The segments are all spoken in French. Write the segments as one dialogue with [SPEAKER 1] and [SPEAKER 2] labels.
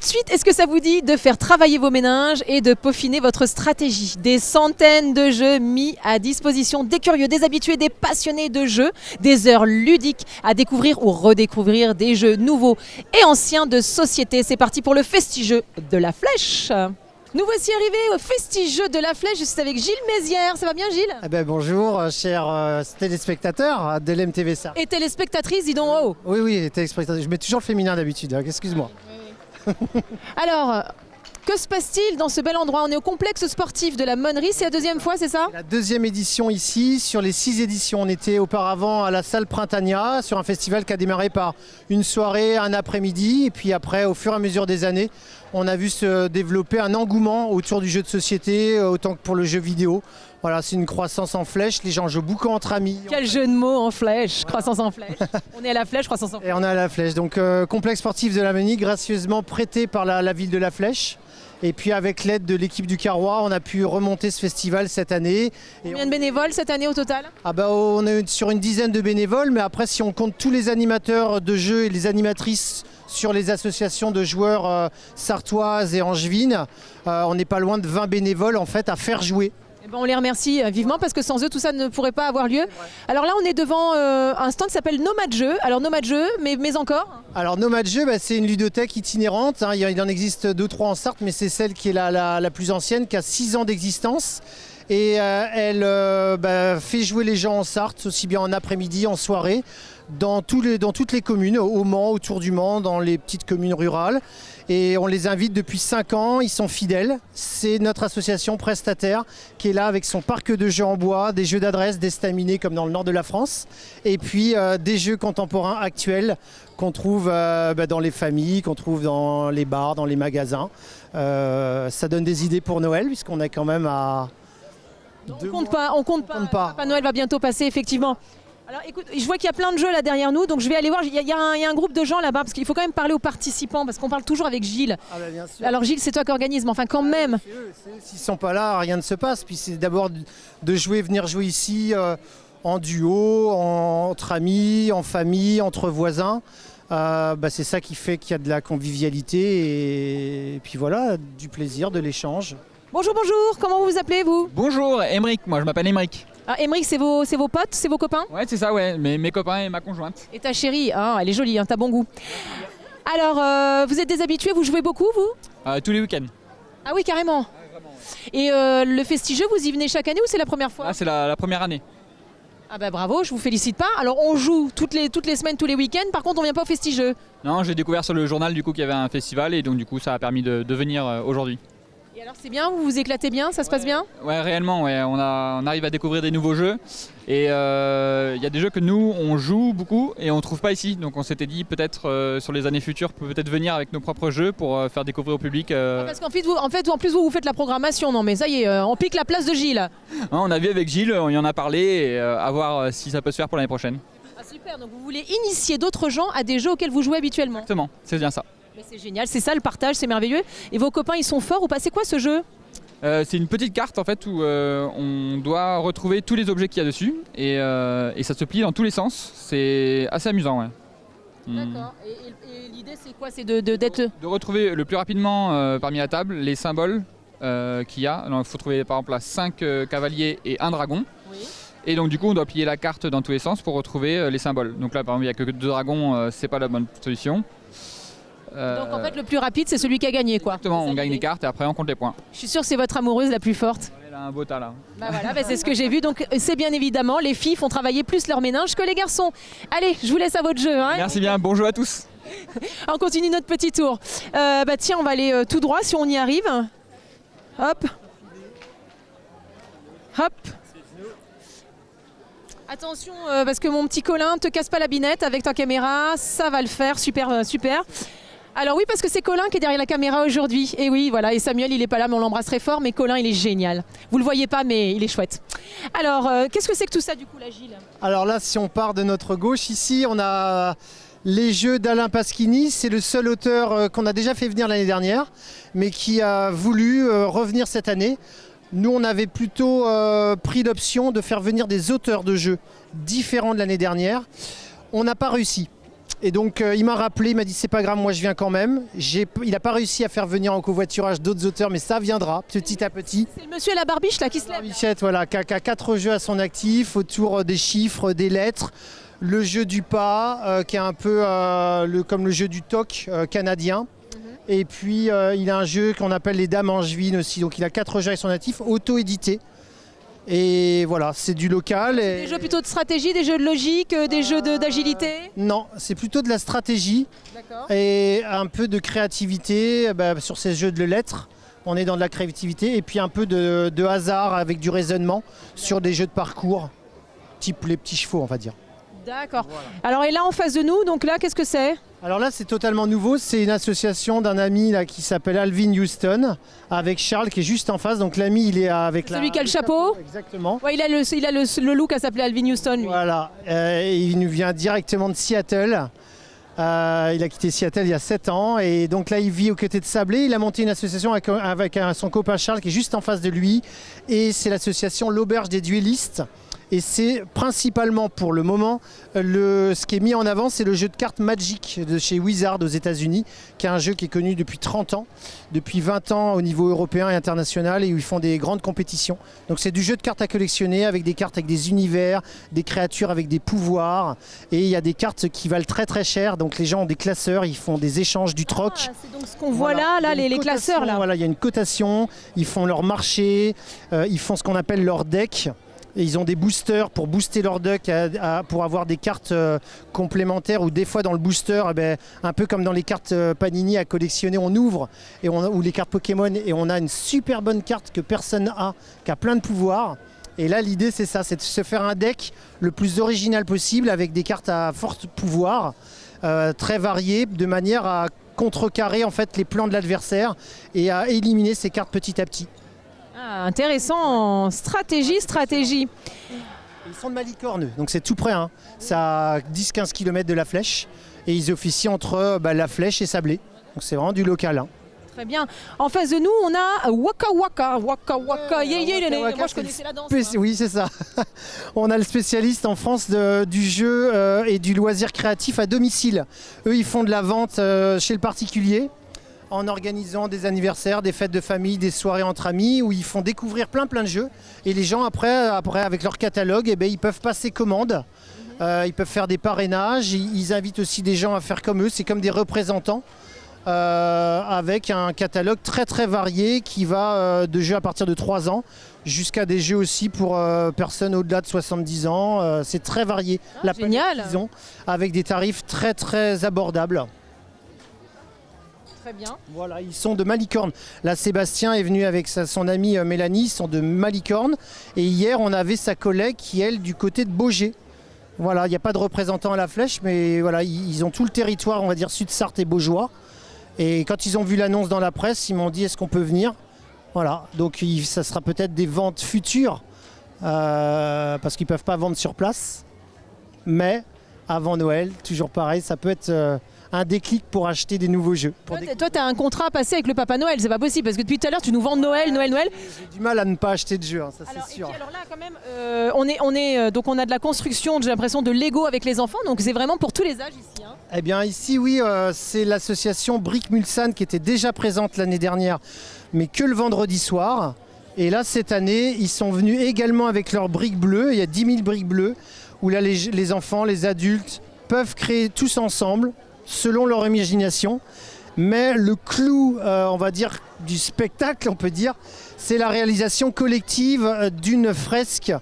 [SPEAKER 1] de suite, est-ce que ça vous dit de faire travailler vos méninges et de peaufiner votre stratégie? Des centaines de jeux mis à disposition des curieux, des habitués, des passionnés de jeux, des heures ludiques à découvrir ou redécouvrir des jeux nouveaux et anciens de société. C'est parti pour le Festigeux de la Flèche. Nous voici arrivés au Festigeux de la Flèche. Je suis avec Gilles Mézières. Ça va bien, Gilles?
[SPEAKER 2] Bonjour, chers téléspectateurs de l'MTVSA.
[SPEAKER 1] Et téléspectatrices, dis donc. Oh.
[SPEAKER 2] Oui, téléspectateurs. Je mets toujours le féminin d'habitude, hein, excuse-moi.
[SPEAKER 1] Alors, que se passe-t-il dans ce bel endroit? On est au complexe sportif de la Monnerie. C'est la deuxième fois, c'est ça?
[SPEAKER 2] La deuxième édition ici, sur les 6 éditions. On était auparavant à la salle Printania, sur un festival qui a démarré par une soirée, un après-midi. Et puis après, au fur et à mesure des années, on a vu se développer un engouement autour du jeu de société, autant que pour le jeu vidéo. Voilà, c'est une croissance en flèche, les gens jouent beaucoup entre amis.
[SPEAKER 1] Quel jeu de mots en flèche, croissance en flèche. On est à la flèche, croissance en flèche.
[SPEAKER 2] Et on est à la flèche, donc complexe sportif de la Monnerie, gracieusement prêté par la ville de la Flèche. Et puis avec l'aide de l'équipe du Carrois, on a pu remonter ce festival cette année.
[SPEAKER 1] Combien de bénévoles cette année au total?
[SPEAKER 2] On est sur une dizaine de bénévoles, mais après si on compte tous les animateurs de jeux et les animatrices sur les associations de joueurs sartoises et angevines, on n'est pas loin de 20 bénévoles en fait à faire jouer.
[SPEAKER 1] On les remercie vivement parce que sans eux tout ça ne pourrait pas avoir lieu. Alors là on est devant un stand qui s'appelle Nomade Jeux. Alors Nomade Jeux, mais encore?
[SPEAKER 2] Alors Nomade Jeux, c'est une ludothèque itinérante. Hein. Il en existe 2-3 en Sarthe, mais c'est celle qui est la plus ancienne, qui a 6 ans d'existence. Et elle fait jouer les gens en Sarthe, aussi bien en après-midi, en soirée, dans toutes les communes, au Mans, autour du Mans, dans les petites communes rurales. Et on les invite depuis 5 ans, ils sont fidèles. C'est notre association prestataire qui est là avec son parc de jeux en bois, des jeux d'adresse, des staminés comme dans le nord de la France. Et puis des jeux contemporains actuels qu'on trouve dans les familles, qu'on trouve dans les bars, dans les magasins. Ça donne des idées pour Noël puisqu'on est quand même à...
[SPEAKER 1] On compte pas. Papa Noël va bientôt passer, effectivement. Alors écoute, je vois qu'il y a plein de jeux là derrière nous, donc je vais aller voir. Il y a un groupe de gens là-bas, parce qu'il faut quand même parler aux participants, parce qu'on parle toujours avec Gilles.
[SPEAKER 2] Bien sûr.
[SPEAKER 1] Alors Gilles, c'est toi qui organise, mais enfin quand même.
[SPEAKER 2] S'ils ne sont pas là, rien ne se passe. Puis c'est d'abord de venir jouer ici en duo, entre amis, en famille, entre voisins. C'est ça qui fait qu'il y a de la convivialité et puis voilà, du plaisir, de l'échange.
[SPEAKER 1] Bonjour, comment vous vous appelez vous?
[SPEAKER 3] Bonjour, Émeric, moi je m'appelle Émeric.
[SPEAKER 1] Alors Émeric, c'est vos potes, c'est vos copains?
[SPEAKER 3] Ouais, c'est ça, ouais, mes copains et ma conjointe.
[SPEAKER 1] Et ta chérie, elle est jolie, t'as bon goût. Alors, vous êtes des habitués, vous jouez beaucoup vous?
[SPEAKER 3] Tous les week-ends.
[SPEAKER 1] Ah oui, carrément.
[SPEAKER 3] Ouais, vraiment, ouais.
[SPEAKER 1] Et le Festigeux, vous y venez chaque année ou c'est la première fois?
[SPEAKER 3] Là, c'est la première année.
[SPEAKER 1] Ah bravo, je vous félicite pas. Alors on joue toutes les semaines, tous les week-ends, par contre on vient pas au Festigeux.
[SPEAKER 3] Non, j'ai découvert sur le journal du coup qu'il y avait un festival et donc du coup ça a permis de venir aujourd'hui.
[SPEAKER 1] Et alors c'est bien, vous vous éclatez bien, ça se passe bien?
[SPEAKER 3] Ouais, réellement, ouais. On arrive à découvrir des nouveaux jeux et il y a des jeux que nous on joue beaucoup et on trouve pas ici. Donc on s'était dit peut-être sur les années futures peut-être venir avec nos propres jeux pour faire découvrir au public.
[SPEAKER 1] Parce qu'en fait, en plus vous faites la programmation. Non mais ça y est, on pique la place de Gilles.
[SPEAKER 3] On a vu avec Gilles, on y en a parlé et à voir si ça peut se faire pour l'année prochaine.
[SPEAKER 1] Ah super, donc vous voulez initier d'autres gens à des jeux auxquels vous jouez habituellement?
[SPEAKER 3] Exactement, c'est bien ça.
[SPEAKER 1] Mais c'est génial, c'est ça le partage, c'est merveilleux. Et vos copains ils sont forts ou pas? C'est quoi ce jeu?
[SPEAKER 3] C'est une petite carte en fait où on doit retrouver tous les objets qu'il y a dessus et ça se plie dans tous les sens. C'est assez amusant, ouais.
[SPEAKER 1] D'accord. Et l'idée c'est quoi? C'est d'être...
[SPEAKER 3] De retrouver le plus rapidement parmi la table les symboles qu'il y a. Alors, il faut trouver par exemple 5 cavaliers et un dragon.
[SPEAKER 1] Oui.
[SPEAKER 3] Et donc du coup on doit plier la carte dans tous les sens pour retrouver les symboles. Donc là par exemple il n'y a que 2 dragons, c'est pas la bonne solution.
[SPEAKER 1] Donc en fait le plus rapide c'est celui qui a gagné quoi.
[SPEAKER 3] Exactement, on gagne les cartes et après on compte les points.
[SPEAKER 1] Je suis sûre que c'est votre amoureuse la plus forte.
[SPEAKER 3] Elle a un beau tas là.
[SPEAKER 1] C'est ce que j'ai vu, donc c'est bien évidemment, les filles font travailler plus leur méninge que les garçons. Allez, je vous laisse à votre jeu. Hein.
[SPEAKER 3] Merci bien, bonjour à tous.
[SPEAKER 1] On continue notre petit tour. Tiens, on va aller tout droit si on y arrive. Hop. Hop. Attention, parce que mon petit Colin, te casse pas la binette avec ta caméra, ça va le faire, super, super. Alors oui, parce que c'est Colin qui est derrière la caméra aujourd'hui. Et oui, voilà, et Samuel, il est pas là, mais on l'embrasse très fort, mais Colin, il est génial. Vous le voyez pas, mais il est chouette. Alors, qu'est-ce que c'est que tout ça, du coup, là, Gilles?
[SPEAKER 2] Alors là, si on part de notre gauche, ici, on a les jeux d'Alain Pasquini. C'est le seul auteur qu'on a déjà fait venir l'année dernière, mais qui a voulu revenir cette année. Nous, on avait plutôt pris l'option de faire venir des auteurs de jeux différents de l'année dernière. On n'a pas réussi. Et donc il m'a rappelé, il m'a dit c'est pas grave, moi je viens quand même. Il n'a pas réussi à faire venir en covoiturage d'autres auteurs, mais ça viendra petit à petit.
[SPEAKER 1] C'est le monsieur à la barbiche là qui se lève.
[SPEAKER 2] Bichette, voilà, qui a 4 jeux à son actif autour des chiffres, des lettres. Le jeu du pas, qui est un peu comme le jeu du toc canadien. Et puis il a un jeu qu'on appelle les Dames Angevines aussi. Donc il a 4 jeux à son actif, auto-édités. Et voilà, c'est du local.
[SPEAKER 1] Des jeux plutôt de stratégie, des jeux de logique, des jeux d'agilité?
[SPEAKER 2] Non, c'est plutôt de la stratégie.
[SPEAKER 1] D'accord.
[SPEAKER 2] Et un peu de créativité sur ces jeux de lettres. On est dans de la créativité et puis un peu de hasard avec du raisonnement sur des jeux de parcours, type les petits chevaux on va dire.
[SPEAKER 1] D'accord. Voilà. Alors et là en face de nous, donc là qu'est-ce que c'est?
[SPEAKER 2] Alors là c'est totalement nouveau, c'est une association d'un ami là, qui s'appelle Alvin Houston avec Charles qui est juste en face. Donc l'ami il est avec
[SPEAKER 1] celui qui a le chapeau.
[SPEAKER 2] Exactement.
[SPEAKER 1] Ouais, il a le look à s'appeler Alvin Houston lui.
[SPEAKER 2] Voilà, il nous vient directement de Seattle. Il a quitté Seattle il y a 7 ans et donc là il vit aux côtés de Sablé. Il a monté une association avec son copain Charles qui est juste en face de lui et c'est l'association L'Auberge des Duellistes. Et c'est principalement pour le moment, ce qui est mis en avant, c'est le jeu de cartes Magic de chez Wizard aux États-Unis, qui est un jeu qui est connu depuis 30 ans, depuis 20 ans au niveau européen et international, et où ils font des grandes compétitions. Donc c'est du jeu de cartes à collectionner, avec des cartes avec des univers, des créatures avec des pouvoirs, et il y a des cartes qui valent très très cher, donc les gens ont des classeurs, ils font des échanges du troc.
[SPEAKER 1] Ah, c'est donc ce qu'on voit là les classeurs là.
[SPEAKER 2] Voilà, il y a une cotation, ils font leur marché, ils font ce qu'on appelle leur deck. Et ils ont des boosters pour booster leur deck, pour avoir des cartes complémentaires ou des fois dans le booster, un peu comme dans les cartes Panini à collectionner, on ouvre ou les cartes Pokémon et on a une super bonne carte que personne n'a, qui a plein de pouvoirs. Et là l'idée c'est ça, c'est de se faire un deck le plus original possible avec des cartes à fort pouvoir, très variées, de manière à contrecarrer en fait les plans de l'adversaire et à éliminer ces cartes petit à petit.
[SPEAKER 1] Ah, intéressant, stratégie.
[SPEAKER 2] Ils sont de Malicorne, donc c'est tout près, hein. C'est à 10-15 km de la Flèche et ils officient entre la Flèche et Sablé. Donc c'est vraiment du local. Hein.
[SPEAKER 1] Très bien. En face de nous, on a Waka Waka. Moi je connaissais la danse.
[SPEAKER 2] Oui, c'est ça. On a le spécialiste en France du jeu et du loisir créatif à domicile. Eux, ils font de la vente chez le particulier, en organisant des anniversaires, des fêtes de famille, des soirées entre amis, où ils font découvrir plein de jeux. Et les gens, après avec leur catalogue, ils peuvent passer commande. Ils peuvent faire des parrainages. Ils invitent aussi des gens à faire comme eux. C'est comme des représentants avec un catalogue très très varié qui va de jeux à partir de 3 ans jusqu'à des jeux aussi pour personnes au-delà de 70 ans. C'est très varié.
[SPEAKER 1] La génial.
[SPEAKER 2] Ils ont, avec des tarifs très très abordables.
[SPEAKER 1] Très bien.
[SPEAKER 2] Voilà, ils sont de Malicorne. Là, Sébastien est venu avec son amie Mélanie, ils sont de Malicorne. Et hier, on avait sa collègue qui, elle, du côté de Baugé. Voilà, il n'y a pas de représentant à la Flèche, mais voilà, ils ont tout le territoire, on va dire, Sud-Sarthe et Beaujois. Et quand ils ont vu l'annonce dans la presse, ils m'ont dit, est-ce qu'on peut venir? Voilà, donc ça sera peut-être des ventes futures, parce qu'ils ne peuvent pas vendre sur place. Mais avant Noël, toujours pareil, ça peut être... un déclic pour acheter des nouveaux jeux.
[SPEAKER 1] Toi, tu as un contrat à passer avec le Papa Noël, c'est pas possible, parce que depuis tout à l'heure, tu nous vends Noël.
[SPEAKER 2] J'ai du mal à ne pas acheter de jeux, hein, ça c'est sûr.
[SPEAKER 1] Et puis alors là, quand même, donc on a de la construction, j'ai l'impression, de Lego avec les enfants, donc c'est vraiment pour tous les âges ici. Hein.
[SPEAKER 2] Eh bien ici, oui, c'est l'association Brick Mulsanne qui était déjà présente l'année dernière, mais que le vendredi soir. Et là, cette année, ils sont venus également avec leurs briques bleues, il y a 10 000 briques bleues, où là, les enfants, les adultes peuvent créer tous ensemble, selon leur imagination, mais le clou, on va dire, du spectacle, on peut dire, c'est la réalisation collective d'une fresque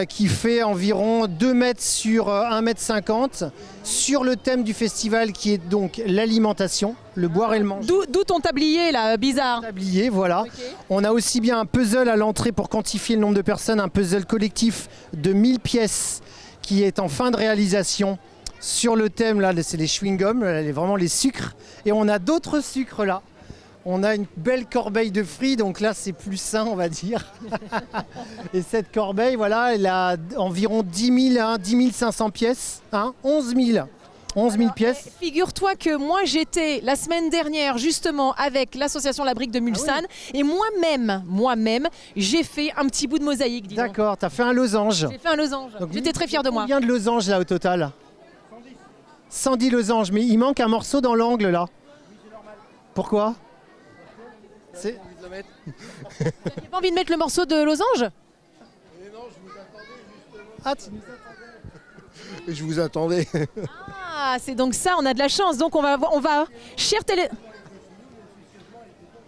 [SPEAKER 2] qui fait environ 2 mètres sur 1,50 m sur le thème du festival qui est donc l'alimentation, le boire et le manger.
[SPEAKER 1] D'où ton tablier là, bizarre.
[SPEAKER 2] Tablier, voilà. Okay. On a aussi bien un puzzle à l'entrée pour quantifier le nombre de personnes, un puzzle collectif de 1000 pièces qui est en fin de réalisation. Sur le thème, là, c'est les chewing-gums, vraiment les sucres. Et on a d'autres sucres là. On a une belle corbeille de fruits, donc là, c'est plus sain, on va dire. Et cette corbeille, voilà, elle a environ 10 000, hein, 10 500 pièces, hein, 11 000 pièces.
[SPEAKER 1] Figure-toi que moi, j'étais la semaine dernière, justement, avec l'association La Brique de Mulsanne. Ah oui. Et moi-même, j'ai fait un petit bout de mosaïque.
[SPEAKER 2] D'accord, tu as fait un losange.
[SPEAKER 1] J'ai fait un losange. J'étais très fière de moi.
[SPEAKER 2] Combien de losanges là au total? 110 losanges, mais il manque un morceau dans l'angle là. Pourquoi? C'est...
[SPEAKER 1] Vous n'avez pas envie de mettre le morceau de losange?
[SPEAKER 2] Ah, tu nous attendais.
[SPEAKER 4] Je vous attendais.
[SPEAKER 1] Ah, c'est donc ça, on a de la chance. Donc on va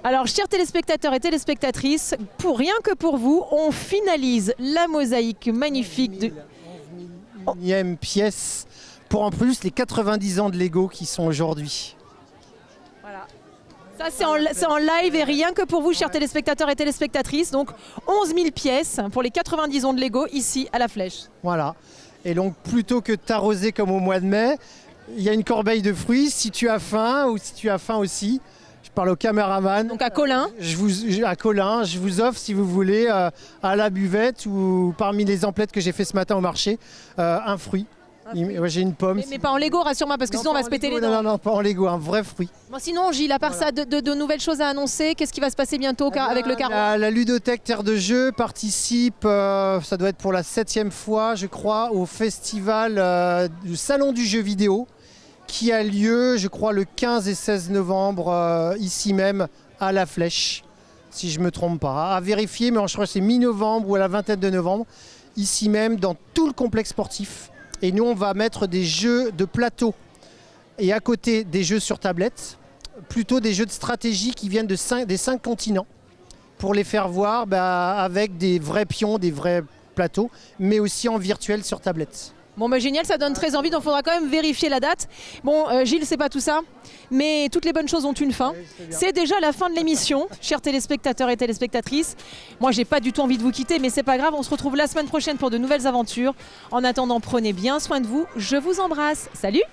[SPEAKER 1] Alors, chers téléspectateurs et téléspectatrices, rien que pour vous, on finalise la mosaïque magnifique de...
[SPEAKER 2] Unième pièce pour en plus les 90 ans de Lego qui sont aujourd'hui.
[SPEAKER 1] Voilà. Ça, c'est en live et rien que pour vous, chers téléspectateurs et téléspectatrices. Donc, 11 000 pièces pour les 90 ans de Lego ici à la Flèche.
[SPEAKER 2] Voilà. Et donc, plutôt que de t'arroser comme au mois de mai, il y a une corbeille de fruits si tu as faim ou si tu as faim aussi. Je parle au caméraman.
[SPEAKER 1] Donc à Colin.
[SPEAKER 2] À Colin, je vous offre, si vous voulez, à la buvette ou parmi les emplettes que j'ai fait ce matin au marché, un fruit. Ouais, j'ai une pomme.
[SPEAKER 1] Mais pas en Lego, rassure-moi, parce que sinon on va se péter les dents.
[SPEAKER 2] Non, pas en Lego, un vrai fruit.
[SPEAKER 1] Bon, sinon, Gilles, à part ça, de nouvelles choses à annoncer, qu'est-ce qui va se passer bientôt avec le carreau?
[SPEAKER 2] La ludothèque Terre de Jeux participe, ça doit être pour la 7e fois, je crois, au festival du Salon du jeu vidéo qui a lieu, je crois, le 15 et 16 novembre, ici même, à La Flèche, si je ne me trompe pas. À vérifier, mais je crois que c'est mi-novembre ou à la vingtaine de novembre, ici même, dans tout le complexe sportif. Et nous, on va mettre des jeux de plateau et à côté des jeux sur tablette, plutôt des jeux de stratégie qui viennent des 5 continents pour les faire voir avec des vrais pions, des vrais plateaux, mais aussi en virtuel sur tablette.
[SPEAKER 1] Bon, bah génial, ça donne très envie, donc il faudra quand même vérifier la date. Bon, Gilles, c'est pas tout ça, mais toutes les bonnes choses ont une fin. C'est déjà la fin de l'émission, chers téléspectateurs et téléspectatrices. Moi, j'ai pas du tout envie de vous quitter, mais c'est pas grave, on se retrouve la semaine prochaine pour de nouvelles aventures. En attendant, prenez bien soin de vous, je vous embrasse. Salut!